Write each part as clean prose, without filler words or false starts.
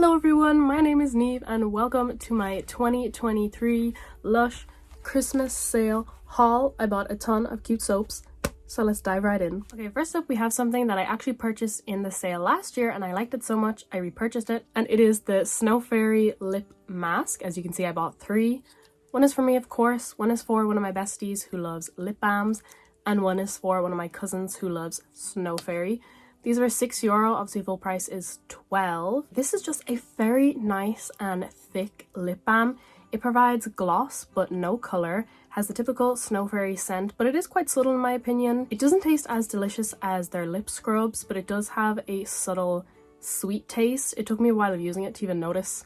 Hello everyone, my name is Neve and welcome to my 2023 Lush Christmas sale haul. I bought a ton of cute soaps, so let's dive right in. Okay, first up we have something that I actually purchased in the sale last year and I liked it so much I repurchased it, and it is the Snow Fairy Lip Mask. As you can see, I bought 3. One is for me, of course, one is for one of my besties who loves lip balms, and one is for one of my cousins who loves Snow Fairy. These were €6, obviously full price is 12. This is just a very nice and thick lip balm. It provides gloss but no colour, has the typical Snow Fairy scent, but it is quite subtle in my opinion. It doesn't taste as delicious as their lip scrubs, but it does have a subtle sweet taste. It took me a while of using it to even notice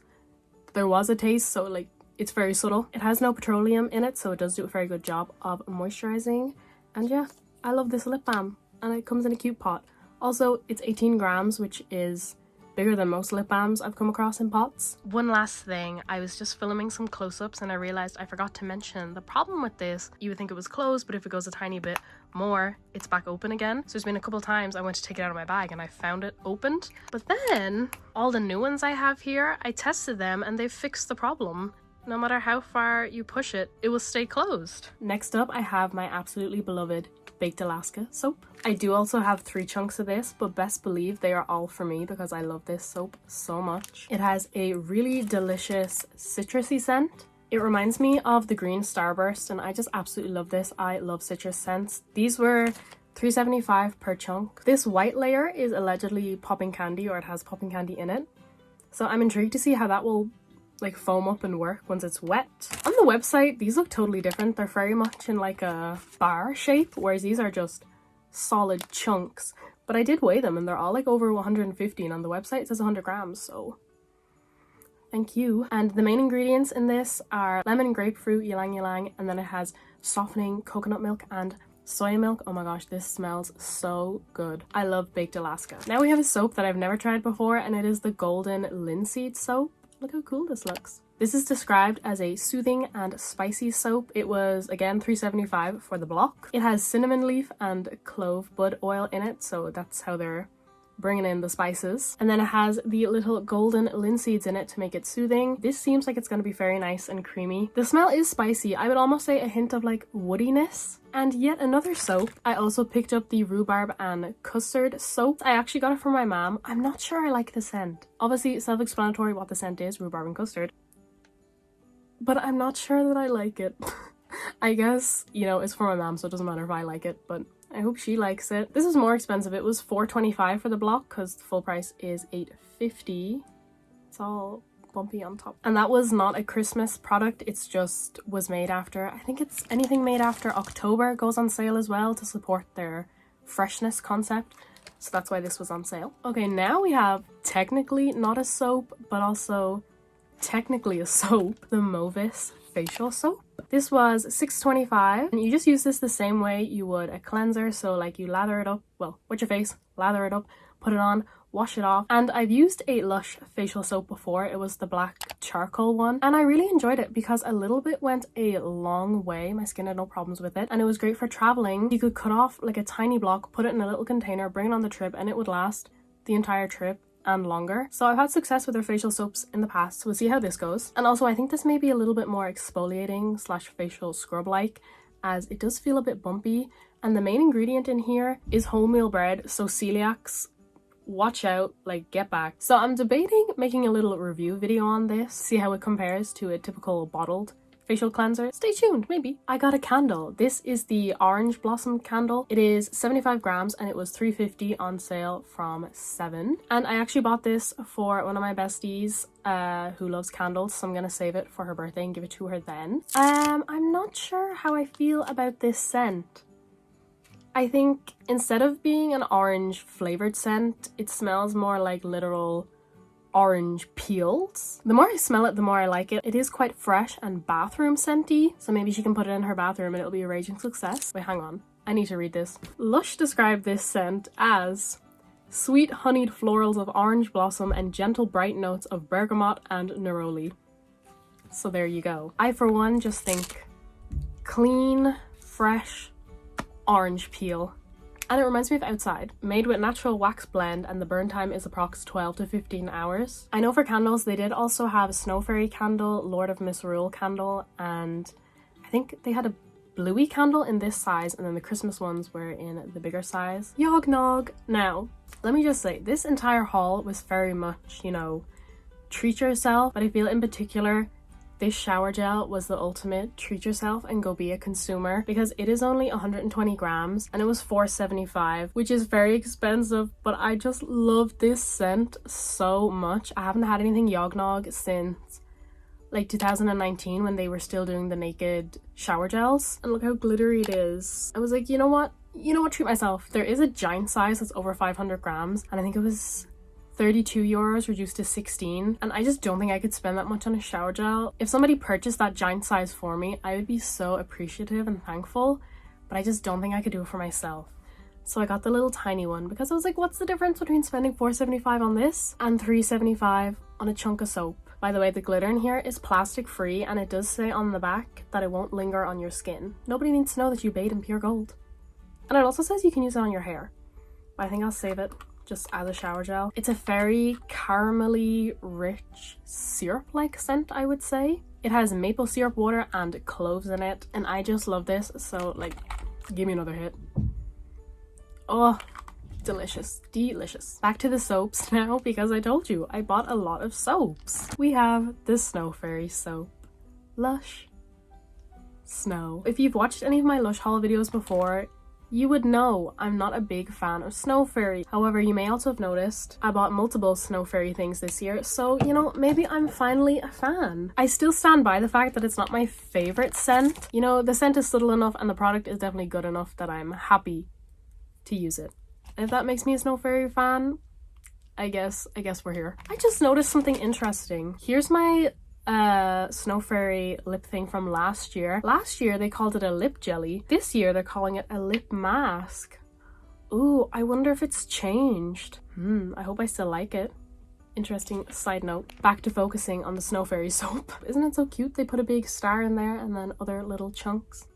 there was a taste, so like it's very subtle. It has no petroleum in it, so it does do a very good job of moisturising. And yeah, I love this lip balm and it comes in a cute pot. Also, it's 18 grams, which is bigger than most lip balms I've come across in pots. One last thing, I was just filming some close-ups and I realized I forgot to mention the problem with this. You would think it was closed, but if it goes a tiny bit more, it's back open again. So there's been a couple times I went to take it out of my bag and I found it opened. But then, all the new ones I have here, I tested them and they've fixed the problem. No matter how far you push it, it will stay closed. Next up, I have my absolutely beloved Baked Alaska soap. I do also have 3 chunks of this, but best believe they are all for me because I love this soap so much. It has a really delicious citrusy scent. It reminds me of the green Starburst and I just absolutely love this. I love citrus scents. These were $3.75 per chunk. This white layer is allegedly popping candy, or it has popping candy in it. So I'm intrigued to see how that will like foam up and work once it's wet. On the website, these look totally different. They're very much in like a bar shape, whereas these are just solid chunks. But I did weigh them and they're all like over 150, and on the website it says 100 grams, so thank you. And the main ingredients in this are lemon, grapefruit, ylang ylang, and then it has softening coconut milk and soy milk. Oh my gosh, this smells so good. I love Baked Alaska. Now we have a soap that I've never tried before, and it is the Golden Linseed soap. Look how cool this looks. This is described as a soothing and spicy soap. It was, again, $3.75 for the block. It has cinnamon leaf and clove bud oil in it, so that's how they're bringing in the spices. And then it has the little golden linseeds in it to make it soothing. This seems like it's going to be very nice and creamy. The smell is spicy. I would almost say a hint of like woodiness. And yet another soap. I also picked up the rhubarb and custard soap. I actually got it from my mom. I'm not sure I like the scent. Obviously self-explanatory what the scent is, rhubarb and custard. But I'm not sure that I like it. I guess, you know, it's for my mom, so it doesn't matter if I like it, but I hope she likes it. This is more expensive. It was $4.25 for the block because the full price is $8.50. It's all bumpy on top. And that was not a Christmas product. It's just was made after, I think it's anything made after October goes on sale as well to support their freshness concept. So that's why this was on sale. Okay, now we have technically not a soap, but also technically a soap. The Movis facial soap. This was $6.25 and you just use this the same way you would a cleanser. So like you lather it up, well, with your face, lather it up, put it on, wash it off. And I've used a Lush facial soap before. It was the black charcoal one and I really enjoyed it because a little bit went a long way. My skin had no problems with it and it was great for traveling. You could cut off like a tiny block, put it in a little container, bring it on the trip, and it would last the entire trip and longer. So I've had success with their facial soaps in the past, so we'll see how this goes. And also I think this may be a little bit more exfoliating slash facial scrub like, as it does feel a bit bumpy. And the main ingredient in here is wholemeal bread, so celiacs, watch out, like get back. So I'm debating making a little review video on this, see how it compares to a typical bottled facial cleanser. Stay tuned, maybe. I got a candle. This is the Orange Blossom candle. It is 75 grams and it was $3.50 on sale from 7. And I actually bought this for one of my besties who loves candles, so I'm gonna save it for her birthday and give it to her then. I'm not sure how I feel about this scent. I think instead of being an orange flavored scent, it smells more like literal orange peels. The more I smell it, the more I like it. It is quite fresh and bathroom scenty, so maybe she can put it in her bathroom and it'll be a raging success. Wait, hang on. I need to read this. Lush described this scent as sweet honeyed florals of orange blossom and gentle bright notes of bergamot and neroli. So there you go. I, for one, just think clean, fresh orange peel. And it reminds me of outside. Made with natural wax blend and the burn time is approx 12 to 15 hours. I know for candles they did also have a Snow Fairy candle, Lord of Misrule candle, and I think they had a bluey candle in this size, and then the Christmas ones were in the bigger size. Yognog! Now, let me just say, this entire haul was very much, you know, treat yourself, but I feel in particular this shower gel was the ultimate treat yourself and go be a consumer, because it is only 120 grams and it was $4.75, which is very expensive, but I just love this scent so much. I haven't had anything Yognog since like 2019 when they were still doing the naked shower gels, and look how glittery it is. I was like, you know what, treat myself. There is a giant size that's over 500 grams and I think it was 32 euros reduced to 16, and I just don't think I could spend that much on a shower gel. If somebody purchased that giant size for me, I would be so appreciative and thankful, but I just don't think I could do it for myself. So I got the little tiny one because I was like, what's the difference between spending $4.75 on this and $3.75 on a chunk of soap? By the way, the glitter in here is plastic free, and it does say on the back that it won't linger on your skin. Nobody needs to know that you bathe in pure gold. And it also says you can use it on your hair, but I think I'll save it just as a shower gel. It's a very caramelly rich syrup-like scent, I would say. It has maple syrup water and cloves in it, and I just love this, so like, give me another hit. Oh, delicious, delicious. Back to the soaps now, because I told you I bought a lot of soaps. We have the Snow Fairy soap, Lush Snow. If you've watched any of my Lush haul videos before, you would know I'm not a big fan of Snow Fairy. However, you may also have noticed I bought multiple Snow Fairy things this year, so, you know, maybe I'm finally a fan. I still stand by the fact that it's not my favorite scent. You know, the scent is subtle enough and the product is definitely good enough that I'm happy to use it. And if that makes me a Snow Fairy fan, I guess we're here. I just noticed something interesting. Here's my Snow Fairy lip thing from last year. Last year they called it a lip jelly. This year they're calling it a lip mask. Ooh, I wonder if it's changed. I hope I still like it. Interesting side note. Back to focusing on the Snow Fairy soap. Isn't it so cute? They put a big star in there and then other little chunks.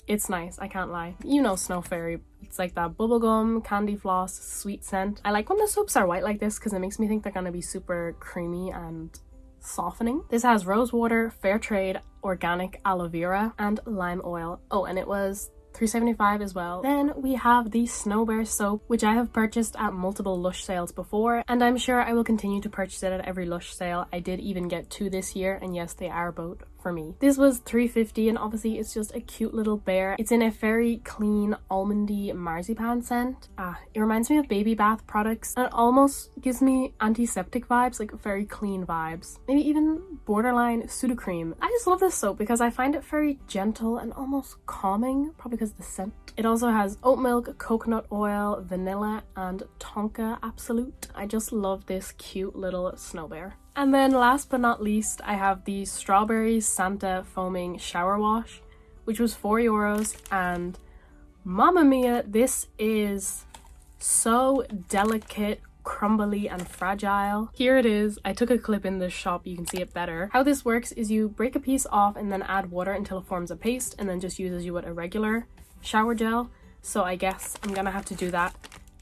It's nice, I can't lie. You know Snow Fairy. It's like that bubblegum, candy floss, sweet scent. I like when the soaps are white like this because it makes me think they're gonna be super creamy and softening. This has rose water, fair trade, organic aloe vera, and lime oil. Oh, and it was $3.75 as well. Then we have the Snow Bear soap, which I have purchased at multiple Lush sales before, and I'm sure I will continue to purchase it at every Lush sale. I did even get 2 this year, and yes, they are both for me. This was $3.50, and obviously it's just a cute little bear. It's in a very clean almondy marzipan scent. It reminds me of baby bath products, and it almost gives me antiseptic vibes, like very clean vibes. Maybe even borderline Sudocreme. I just love this soap because I find it very gentle and almost calming, probably because of the scent. It also has oat milk, coconut oil, vanilla, and tonka absolute. I just love this cute little snow bear. And then last but not least, I have the Strawberry Santa Foaming Shower Wash, which was €4, and mamma mia, this is so delicate, crumbly, and fragile. Here it is. I took a clip in this shop, you can see it better. How this works is you break a piece off and then add water until it forms a paste, and then just use as you would a regular shower gel. So I guess I'm gonna have to do that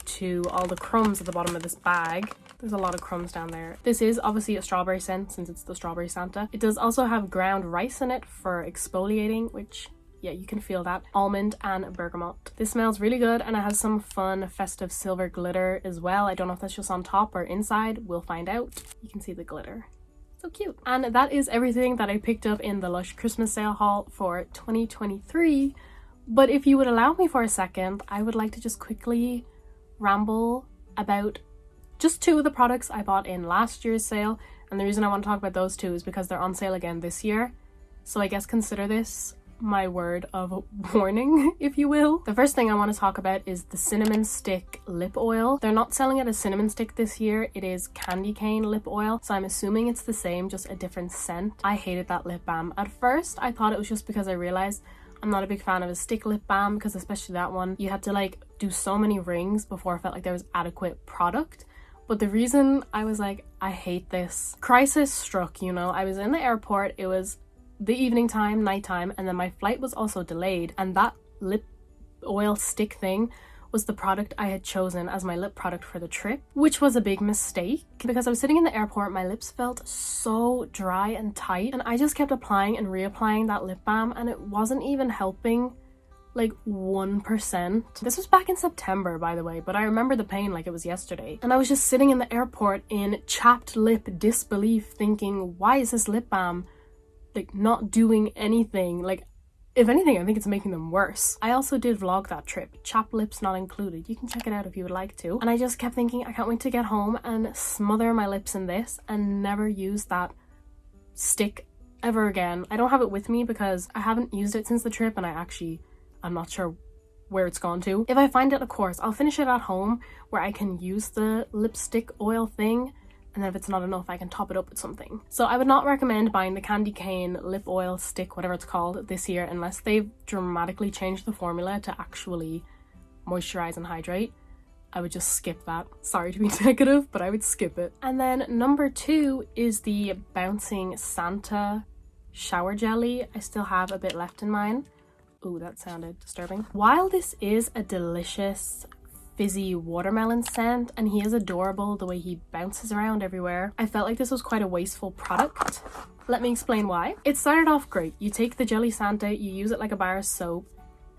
to all the crumbs at the bottom of this bag. There's a lot of crumbs down there. This is obviously a strawberry scent since it's the Strawberry Santa. It does also have ground rice in it for exfoliating, which, yeah, you can feel that. Almond and bergamot. This smells really good, and it has some fun festive silver glitter as well. I don't know if that's just on top or inside. We'll find out. You can see the glitter. So cute. And that is everything that I picked up in the Lush Christmas sale haul for 2023. But if you would allow me for a second, I would like to just quickly ramble about just 2 of the products I bought in last year's sale, and the reason I want to talk about those 2 is because they're on sale again this year. So I guess consider this my word of warning, if you will. The first thing I want to talk about is the Cinnamon Stick Lip Oil. They're not selling it as cinnamon stick this year, it is candy cane lip oil, so I'm assuming it's the same, just a different scent. I hated that lip balm. At first, I thought it was just because I realized I'm not a big fan of a stick lip balm, because especially that one, you had to like do so many rings before I felt like there was adequate product. But the reason I was like, I hate this, crisis struck, you know. I was in the airport, it was the evening time, nighttime, and then my flight was also delayed, and that lip oil stick thing was the product I had chosen as my lip product for the trip, which was a big mistake because I was sitting in the airport, my lips felt so dry and tight, and I just kept applying and reapplying that lip balm, and it wasn't even helping like 1%. This was back in September, by the way, but I remember the pain like it was yesterday. And I was just sitting in the airport in chapped lip disbelief thinking, why is this lip balm like not doing anything? Like, if anything, I think it's making them worse. I also did vlog that trip, chapped lips not included. You can check it out if you would like to. And I just kept thinking, I can't wait to get home and smother my lips in this and never use that stick ever again. I don't have it with me because I haven't used it since the trip, and I'm not sure where it's gone to. If I find it, of course, I'll finish it at home where I can use the lipstick oil thing, and then if it's not enough, I can top it up with something. So I would not recommend buying the Candy Cane lip oil stick, whatever it's called, this year unless they've dramatically changed the formula to actually moisturize and hydrate. I would just skip that. Sorry to be negative, but I would skip it. And then number 2 is the Bouncing Santa shower jelly. I still have a bit left in mine. Ooh, that sounded disturbing. While this is a delicious fizzy watermelon scent and he is adorable the way he bounces around everywhere, I felt like this was quite a wasteful product. Let me explain why. It started off great. You take the Jelly Santa, you use it like a bar of soap.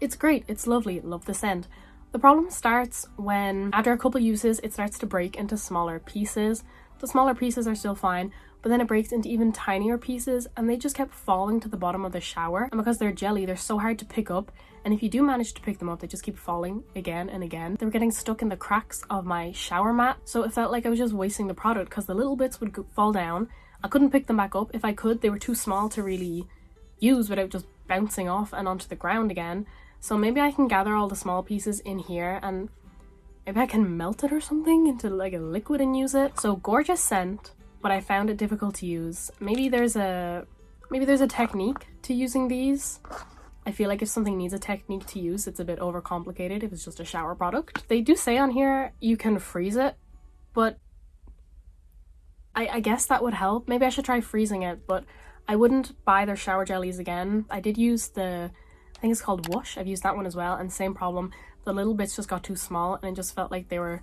It's great, it's lovely, love the scent. The problem starts when, after a couple uses, it starts to break into smaller pieces. The smaller pieces are still fine, but then it breaks into even tinier pieces, and they just kept falling to the bottom of the shower. And because they're jelly, they're so hard to pick up, and if you do manage to pick them up, they just keep falling again and again. They were getting stuck in the cracks of my shower mat, so it felt like I was just wasting the product because the little bits would fall down. I couldn't pick them back up. If I could, they were too small to really use without just bouncing off and onto the ground again. So maybe I can gather all the small pieces in here and maybe I can melt it or something into like a liquid and use it. So gorgeous scent, but I found it difficult to use. Maybe there's a technique to using these. I feel like if something needs a technique to use, it's a bit overcomplicated if it's just a shower product. They do say on here you can freeze it, but I guess that would help. Maybe I should try freezing it, but I wouldn't buy their shower jellies again. I did use I think it's called Whoosh. I've used that one as well, and same problem. The little bits just got too small and it just felt like they were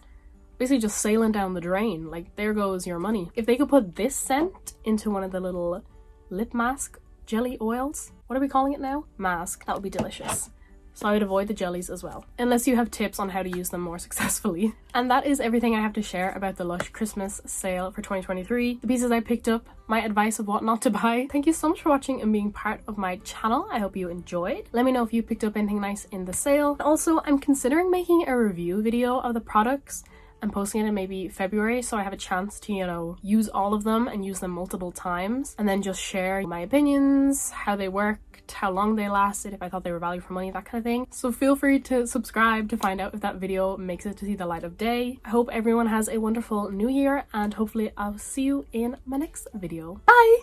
basically just sailing down the drain. Like, there goes your money. If they could put this scent into one of the little lip mask jelly oils, what are we calling it now? Mask. That would be delicious. So I would avoid the jellies as well, unless you have tips on how to use them more successfully. And that is everything I have to share about the Lush Christmas sale for 2023. The pieces I picked up, my advice of what not to buy. Thank you so much for watching and being part of my channel. I hope you enjoyed. Let me know if you picked up anything nice in the sale. Also, I'm considering making a review video of the products and posting it in maybe February, so I have a chance to, you know, use all of them and use them multiple times, and then just share my opinions, how they worked, how long they lasted, if I thought they were value for money, that kind of thing. So feel free to subscribe to find out if that video makes it to see the light of day. I hope everyone has a wonderful new year, and hopefully I'll see you in my next video. Bye!